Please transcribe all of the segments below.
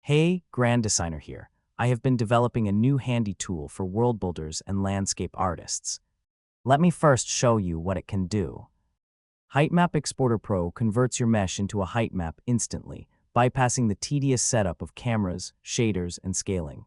Hey, Grand Designer here. I have been developing a new handy tool for world builders and landscape artists. Let me first show you what it can do. Heightmap Exporter Pro converts your mesh into a height map instantly, bypassing the tedious setup of cameras, shaders, and scaling.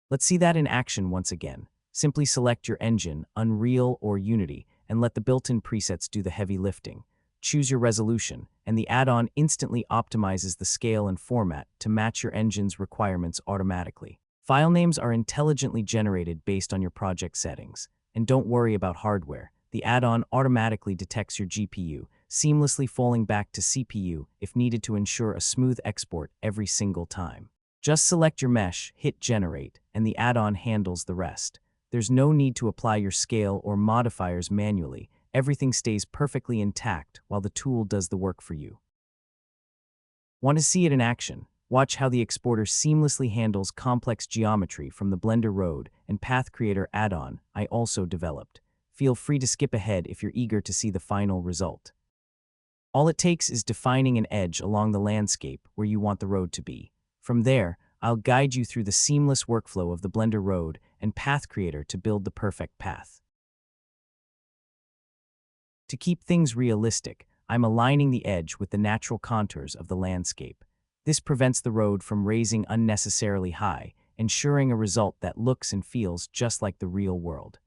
Let's see that in action once again. Simply select your engine, Unreal or Unity, and let the built-in presets do the heavy lifting. Choose your resolution, and the add-on instantly optimizes the scale and format to match your engine's requirements automatically. File names are intelligently generated based on your project settings. And don't worry about hardware. The add-on automatically detects your GPU, seamlessly falling back to CPU if needed to ensure a smooth export every single time. Just select your mesh, hit Generate, and the add-on handles the rest. There's no need to apply your scale or modifiers manually. Everything stays perfectly intact while the tool does the work for you. Want to see it in action? Watch how the exporter seamlessly handles complex geometry from the Blender Road and Path Creator add-on I also developed. Feel free to skip ahead if you're eager to see the final result. All it takes is defining an edge along the landscape where you want the road to be. From there, I'll guide you through the seamless workflow of the Blender Road and Path Creator to build the perfect path. To keep things realistic, I'm aligning the edge with the natural contours of the landscape. This prevents the road from raising unnecessarily high, ensuring a result that looks and feels just like the real world.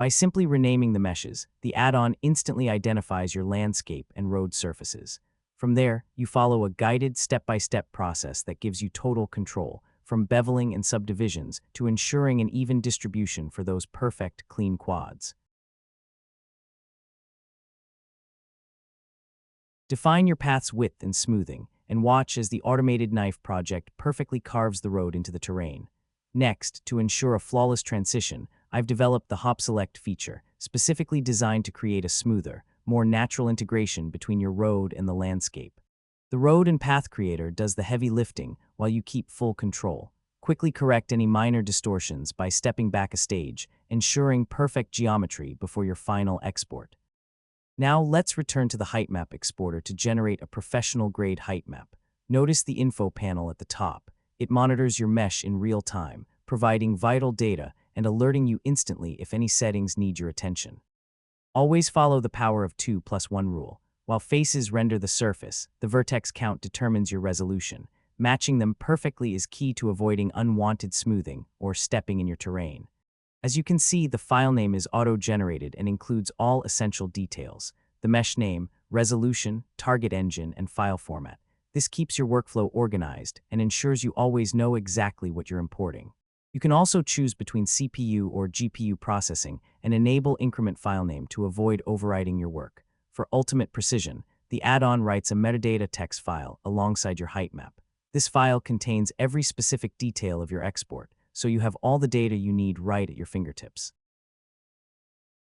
By simply renaming the meshes, the add-on instantly identifies your landscape and road surfaces. From there, you follow a guided step-by-step process that gives you total control, from beveling and subdivisions to ensuring an even distribution for those perfect, clean quads. Define your path's width and smoothing, and watch as the automated knife project perfectly carves the road into the terrain. Next, to ensure a flawless transition, I've developed the Hop Select feature, specifically designed to create a smoother, more natural integration between your road and the landscape. The Road and Path Creator does the heavy lifting while you keep full control. Quickly correct any minor distortions by stepping back a stage, ensuring perfect geometry before your final export. Now let's return to the Heightmap exporter to generate a professional-grade height map. Notice the info panel at the top. It monitors your mesh in real time, providing vital data and alerting you instantly if any settings need your attention. Always follow the power of 2+1 rule. While faces render the surface, the vertex count determines your resolution. Matching them perfectly is key to avoiding unwanted smoothing or stepping in your terrain. As you can see, the file name is auto-generated and includes all essential details: the mesh name, resolution, target engine, and file format. This keeps your workflow organized and ensures you always know exactly what you're importing. You can also choose between CPU or GPU processing and enable increment file name to avoid overwriting your work. For ultimate precision, the add-on writes a metadata text file alongside your height map. This file contains every specific detail of your export, so you have all the data you need right at your fingertips.